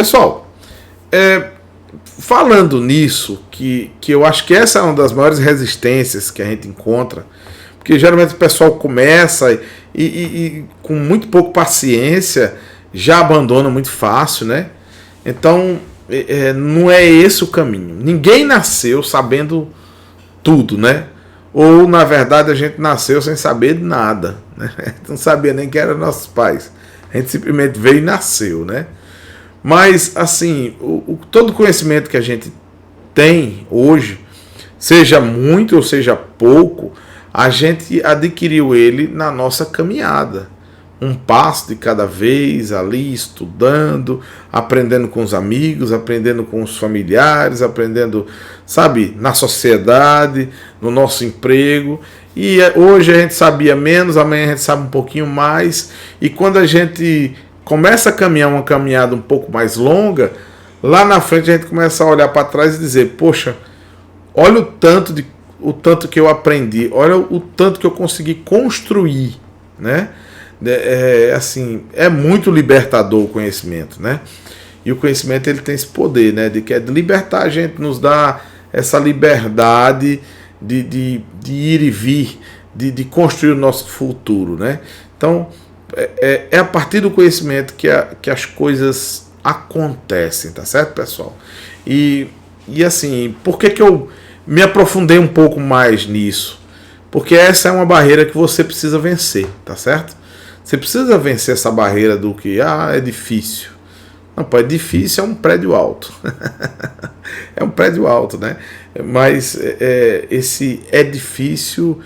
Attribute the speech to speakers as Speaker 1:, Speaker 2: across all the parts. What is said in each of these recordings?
Speaker 1: Pessoal, falando nisso, que eu acho que essa é uma das maiores resistências que a gente encontra, porque geralmente o pessoal começa e com muito pouco paciência já abandona muito fácil, né? Então, não é esse o caminho. Ninguém nasceu sabendo tudo, né? Ou, na verdade, a gente nasceu sem saber de nada, né? A gente não sabia nem quem eram nossos pais. A gente simplesmente veio e nasceu, né? Mas, assim, todo conhecimento que a gente tem hoje, seja muito ou seja pouco, a gente adquiriu ele na nossa caminhada. Um passo de cada vez, ali estudando, aprendendo com os amigos, aprendendo com os familiares, aprendendo, sabe, na sociedade, no nosso emprego. E hoje a gente sabia menos, amanhã a gente sabe um pouquinho mais. E quando a gente começa a caminhar uma caminhada um pouco mais longa, lá na frente a gente começa a olhar para trás e dizer, poxa, olha o tanto que eu aprendi, olha o tanto que eu consegui construir, né? Assim, é muito libertador o conhecimento, né? E o conhecimento ele tem esse poder, né? De libertar a gente, nos dá essa liberdade de ir e vir, de construir o nosso futuro, né? Então, é a partir do conhecimento que as coisas acontecem, tá certo, pessoal? E assim, por que eu me aprofundei um pouco mais nisso? Porque essa é uma barreira que você precisa vencer, tá certo? Você precisa vencer essa barreira do que, é difícil. Não, pô, é difícil, é um prédio alto. É um prédio alto, né? Mas esse é difícil,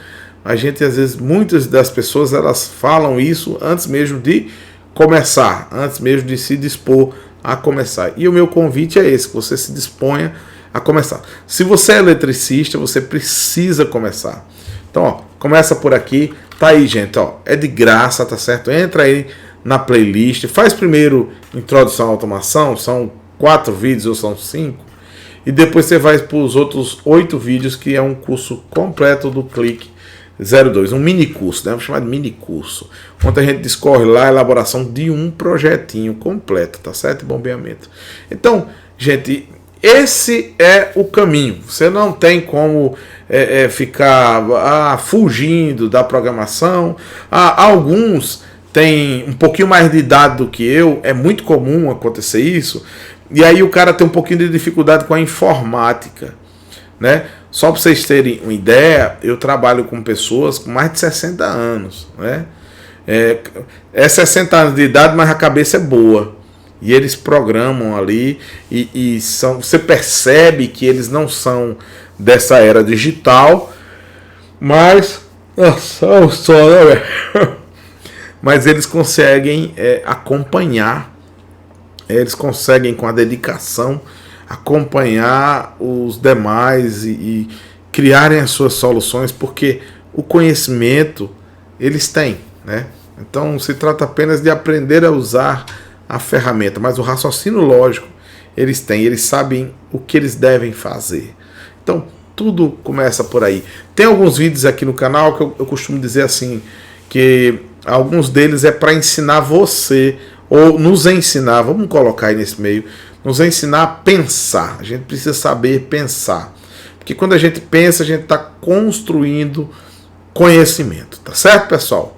Speaker 1: a gente às vezes, muitas das pessoas, elas falam isso antes mesmo de começar, antes mesmo de se dispor a começar. E o meu convite é esse, que você se disponha a começar. Se você é eletricista, você precisa começar. Então, ó, começa por aqui. Tá aí, gente, ó, é de graça, tá certo? Entra aí na playlist, faz primeiro introdução à automação, são 4 vídeos ou são 5, e depois você vai para os outros 8 vídeos, que é um curso completo do Clique 02, um mini curso, né? Vamos chamar de mini curso, onde a gente discorre lá a elaboração de um projetinho completo, tá certo? Bombeamento. Então, gente, esse é o caminho. Você não tem como ficar fugindo da programação. Alguns têm um pouquinho mais de idade do que eu, é muito comum acontecer isso, e aí o cara tem um pouquinho de dificuldade com a informática, né? Só para vocês terem uma ideia, eu trabalho com pessoas com mais de 60 anos, né? É 60 anos de idade, mas a cabeça é boa. E eles programam ali e você percebe que eles não são dessa era digital, mas mas eles conseguem acompanhar, eles conseguem com a dedicação acompanhar os demais e criarem as suas soluções, porque o conhecimento eles têm, né? Então se trata apenas de aprender a usar a ferramenta, mas o raciocínio lógico eles têm, eles sabem o que eles devem fazer. Então tudo começa por aí. Tem alguns vídeos aqui no canal que eu costumo dizer assim, que alguns deles é para ensinar você, ou nos ensinar, vamos colocar aí nesse meio, nos ensinar a pensar. A gente precisa saber pensar, porque quando a gente pensa, a gente está construindo conhecimento, tá certo, pessoal?